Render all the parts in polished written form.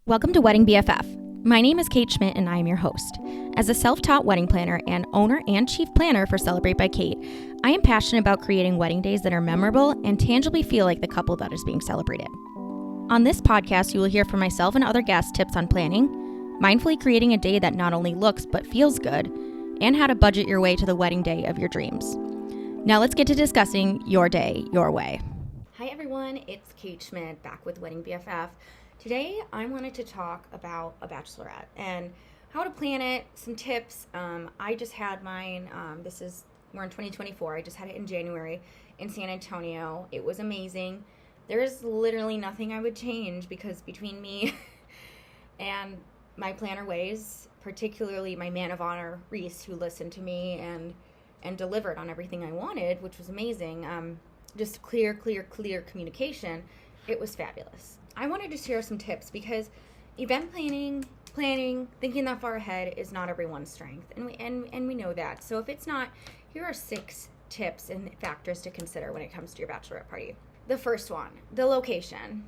Welcome to Wedding BFF. My name is Kait Schmidt and I am your host. As a self-taught wedding planner and owner and chief planner for Celebrate by Kait, I am passionate about creating wedding days that are memorable and tangibly feel like the couple that is being celebrated. On this podcast, you will hear from myself and other guests tips on planning, mindfully creating a day that not only looks but feels good, and how to budget your way to the wedding day of your dreams. Now let's get to discussing your day, your way. Hi everyone, it's Kait Schmidt back with Wedding BFF. Today, I wanted to talk about a bachelorette and how to plan it, some tips. I just had mine, we're in 2024, I just had it in January in San Antonio. It was amazing. There's literally nothing I would change because between me and my planner ways, particularly my man of honor, Reese, who listened to me and delivered on everything I wanted, which was amazing. Just clear communication. It was fabulous. I wanted to share some tips because event planning, thinking that far ahead is not everyone's strength, and we know that. So if it's not, here are 6 tips and factors to consider when it comes to your bachelorette party. The first one, the location.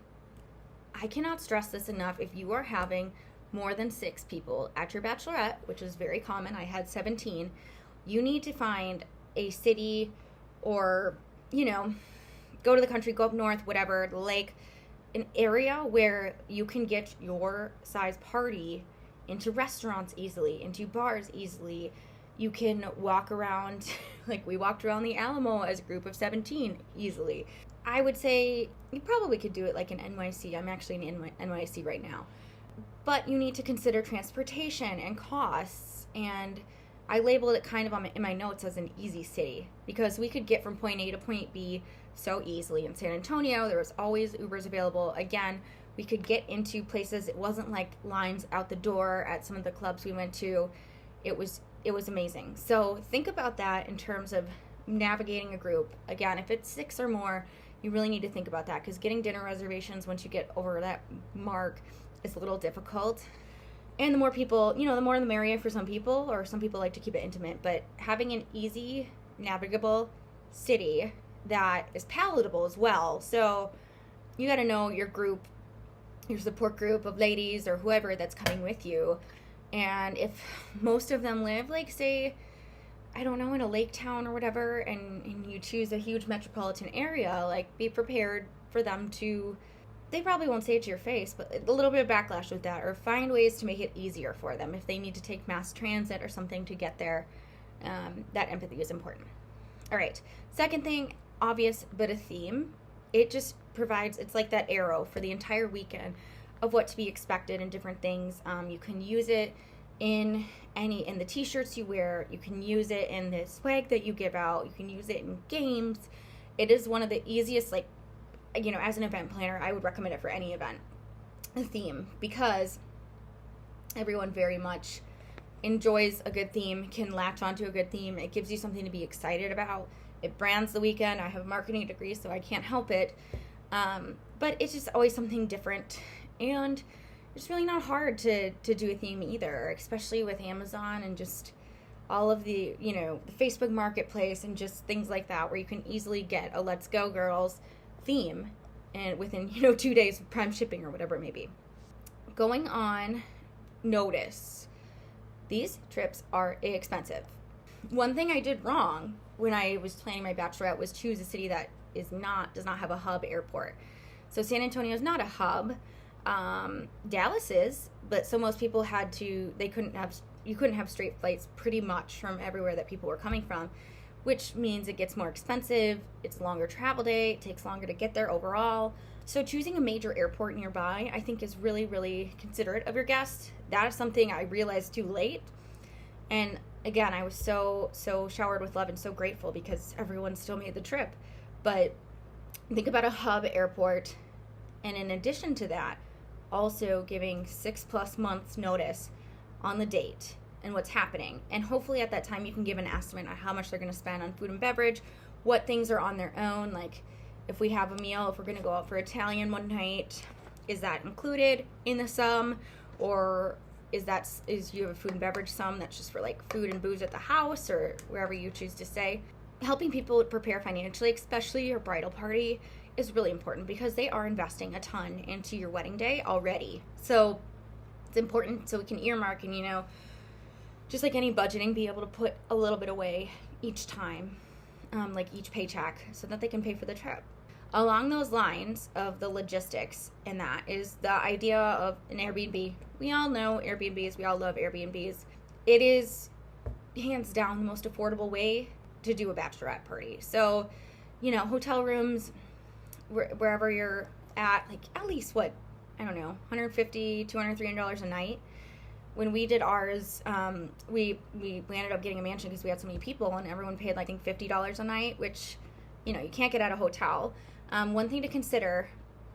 I cannot stress this enough. If you are having more than 6 people at your bachelorette, which is very common, I had 17, you need to find a city or, go to the country, go up north, whatever, the lake, an area where you can get your size party into restaurants easily, into bars easily. You can walk around, like we walked around the Alamo as a group of 17 easily. I would say you probably could do it like in NYC. I'm actually in NYC right now. But you need to consider transportation and costs. And I labeled it kind of in my notes as an easy city because we could get from point A to point B so easily. In San Antonio, there was always Ubers available. Again, we could get into places. It wasn't like lines out the door at some of the clubs we went to. It was amazing. So think about that in terms of navigating a group. Again, if it's 6 or more, you really need to think about that because getting dinner reservations once you get over that mark is a little difficult. And the more people, the more the merrier for some people, or some people like to keep it intimate, but having an easy, navigable city that is palatable as well. So you got to know your group, your support group of ladies or whoever that's coming with you. And if most of them live, like say, I don't know, in a lake town or whatever, and you choose a huge metropolitan area, like be prepared for them to, they probably won't say it to your face, but a little bit of backlash with that, or find ways to make it easier for them. If they need to take mass transit or something to get there, that empathy is important. All right, second thing, obvious, but a theme. It just provides, it's like that arrow for the entire weekend of what to be expected and different things. You can use it in the t-shirts you wear. You can use it in the swag that you give out. You can use it in games. It is one of the easiest, as an event planner, I would recommend it for any event, a theme, because everyone very much enjoys a good theme, can latch onto a good theme. It gives you something to be excited about. It brands the weekend. I have a marketing degree, so I can't help it. But it's just always something different. And it's really not hard to do a theme either, especially with Amazon and just all of the, the Facebook marketplace and just things like that, where you can easily get a Let's Go Girls theme and within, 2 days of prime shipping or whatever it may be. Going on notice. These trips are expensive. One thing I did wrong when I was planning my bachelorette was choose a city that does not have a hub airport. So San Antonio is not a hub. Dallas is, but so most people you couldn't have straight flights pretty much from everywhere that people were coming from, which means it gets more expensive. It's a longer travel day. It takes longer to get there overall. So choosing a major airport nearby, I think, is really, really considerate of your guests. That is something I realized too late. And again, I was so showered with love and so grateful because everyone still made the trip. But think about a hub airport. And in addition to that, also giving 6+ months notice on the date and what's happening. And hopefully at that time you can give an estimate on how much they're going to spend on food and beverage, what things are on their own. Like if we have a meal, if we're going to go out for Italian one night, is that included in the sum? Or is you have a food and beverage sum that's just for like food and booze at the house or wherever you choose to stay? Helping people prepare financially, especially your bridal party, is really important because they are investing a ton into your wedding day already. So It's important so we can earmark and, just like any budgeting, be able to put a little bit away each time, like each paycheck, so that they can pay for the trip. Along those lines of the logistics, and that is the idea of an Airbnb. We all know Airbnbs. We all love Airbnbs. It is hands down the most affordable way to do a bachelorette party. So, hotel rooms, wherever you're at, like at least $150, $200, $300 a night. When we did ours, we ended up getting a mansion because we had so many people, and everyone paid, I think, $50 a night, which, you can't get at a hotel. One thing to consider,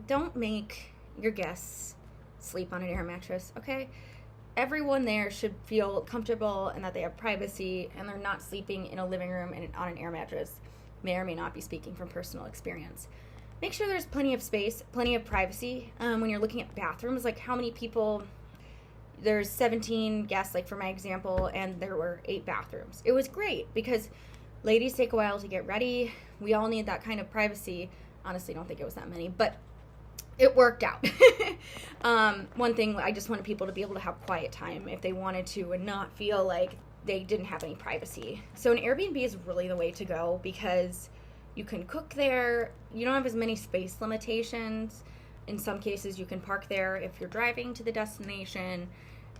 don't make your guests sleep on an air mattress, okay? Everyone there should feel comfortable and that they have privacy, and they're not sleeping in a living room and on an air mattress. May or may not be speaking from personal experience. Make sure there's plenty of space, plenty of privacy. When you're looking at bathrooms, like how many people, there's 17 guests, like for my example, and there were 8 bathrooms. It was great because ladies take a while to get ready. We all need that kind of privacy. Honestly, don't think it was that many, but it worked out. One thing, I just wanted people to be able to have quiet time if they wanted to and not feel like they didn't have any privacy. So an Airbnb is really the way to go because you can cook there. You don't have as many space limitations. In some cases, you can park there if you're driving to the destination.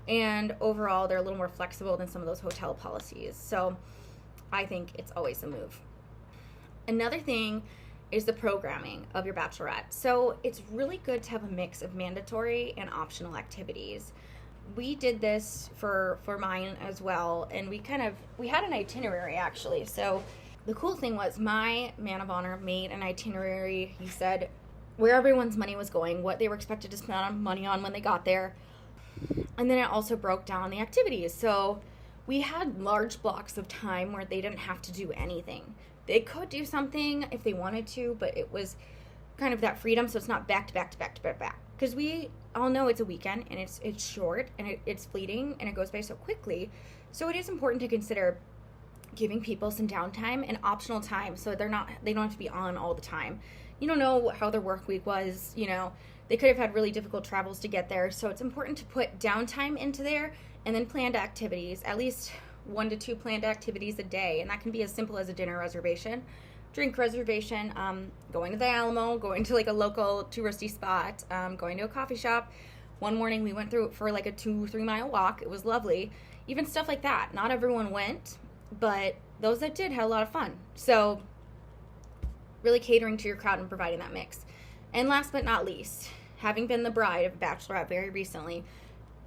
And overall, they're a little more flexible than some of those hotel policies. So I think it's always a move. Another thing is the programming of your bachelorette. So it's really good to have a mix of mandatory and optional activities. We did this for mine as well, and we had an itinerary actually. So the cool thing was my man of honor made an itinerary. He said where everyone's money was going, what they were expected to spend money on when they got there. And then it also broke down the activities. So we had large blocks of time where they didn't have to do anything. They could do something if they wanted to, but it was kind of that freedom, so it's not back to back to back to back to back. Because we all know it's a weekend, and it's short, and it's fleeting, and it goes by so quickly. So it is important to consider giving people some downtime and optional time so they don't have to be on all the time. You don't know how their work week was, They could have had really difficult travels to get there, so it's important to put downtime into there and then planned activities, at least 1 to 2 planned activities a day, and that can be as simple as a dinner reservation, drink reservation, going to the Alamo, going to like a local touristy spot, going to a coffee shop. One morning we went through for like a 2-3 mile walk. It was lovely. Even stuff like that. Not everyone went, but those that did had a lot of fun. So really catering to your crowd and providing that mix. And last but not least, having been the bride of a bachelorette very recently,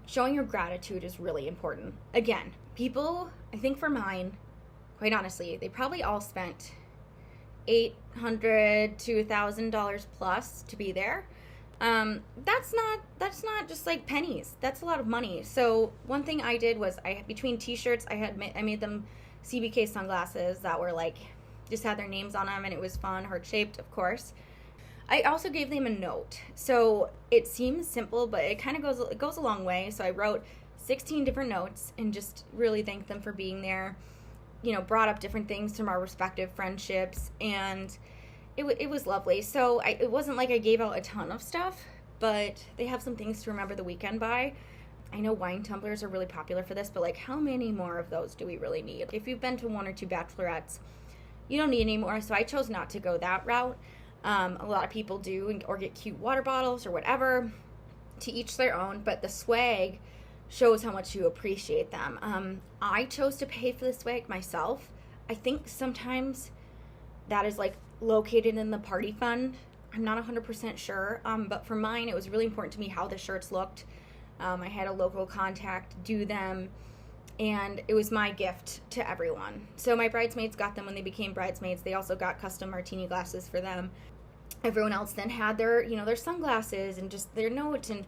showing your gratitude is really important. Again, people, I think for mine, quite honestly, they probably all spent $800 to $1,000 plus to be there. That's not just like pennies. That's a lot of money. So one thing I did was between t-shirts, I made them CBK sunglasses that were like, just had their names on them, and it was fun, heart-shaped, of course. I also gave them a note. So it seems simple, but it kind of goes a long way. So I wrote 16 different notes and just really thanked them for being there. Brought up different things from our respective friendships, and it was lovely. So it wasn't like I gave out a ton of stuff, but they have some things to remember the weekend by. I know wine tumblers are really popular for this, but like how many more of those do we really need? If you've been to 1 or 2 bachelorettes, you don't need any more. So I chose not to go that route. A lot of people do, or get cute water bottles or whatever, to each their own, but the swag shows how much you appreciate them. I chose to pay for the swag myself. I think sometimes that is like located in the party fund. I'm not 100% sure, but for mine, it was really important to me how the shirts looked. I had a local contact do them, and it was my gift to everyone. So my bridesmaids got them when they became bridesmaids. They also got custom martini glasses for them. Everyone else then had their sunglasses and just their notes, and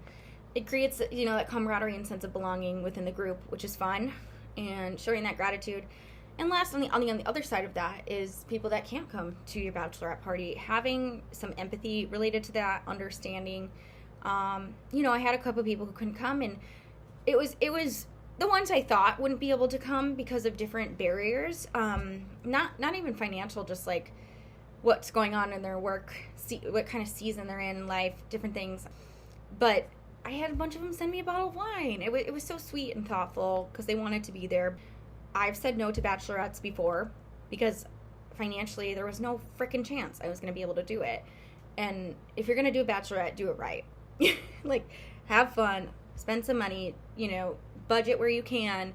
it creates, that camaraderie and sense of belonging within the group, which is fun, and showing that gratitude. And last, on the other side of that is people that can't come to your bachelorette party, having some empathy related to that, understanding. I had a couple of people who couldn't come, and it was the ones I thought wouldn't be able to come because of different barriers, not even financial, just like what's going on in their work, what kind of season they're in life, different things. But I had a bunch of them send me a bottle of wine. It was so sweet and thoughtful because they wanted to be there. I've said no to bachelorettes before because financially there was no freaking chance I was going to be able to do it. And if you're going to do a bachelorette, do it right. Like, have fun, spend some money, budget where you can,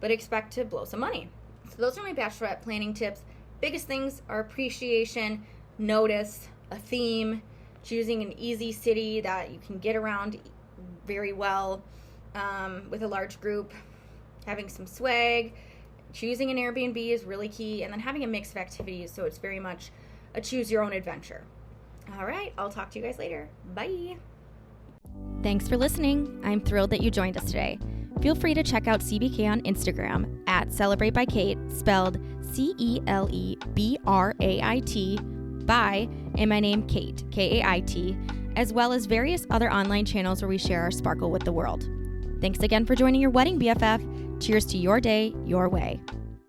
but expect to blow some money. So those are my bachelorette planning tips. Biggest things are appreciation, notice, a theme, choosing an easy city that you can get around very well with a large group, having some swag, choosing an Airbnb is really key, and then having a mix of activities so it's very much a choose your own adventure. All right, I'll talk to you guys later. Bye. Thanks for listening. I'm thrilled that you joined us today. Feel free to check out CBK on Instagram at celebraitbykait, spelled CELEBRAIT, by, and my name Kait, Kait, as well as various other online channels where we share our sparkle with the world. Thanks again for joining your wedding BFF. Cheers to your day, your way.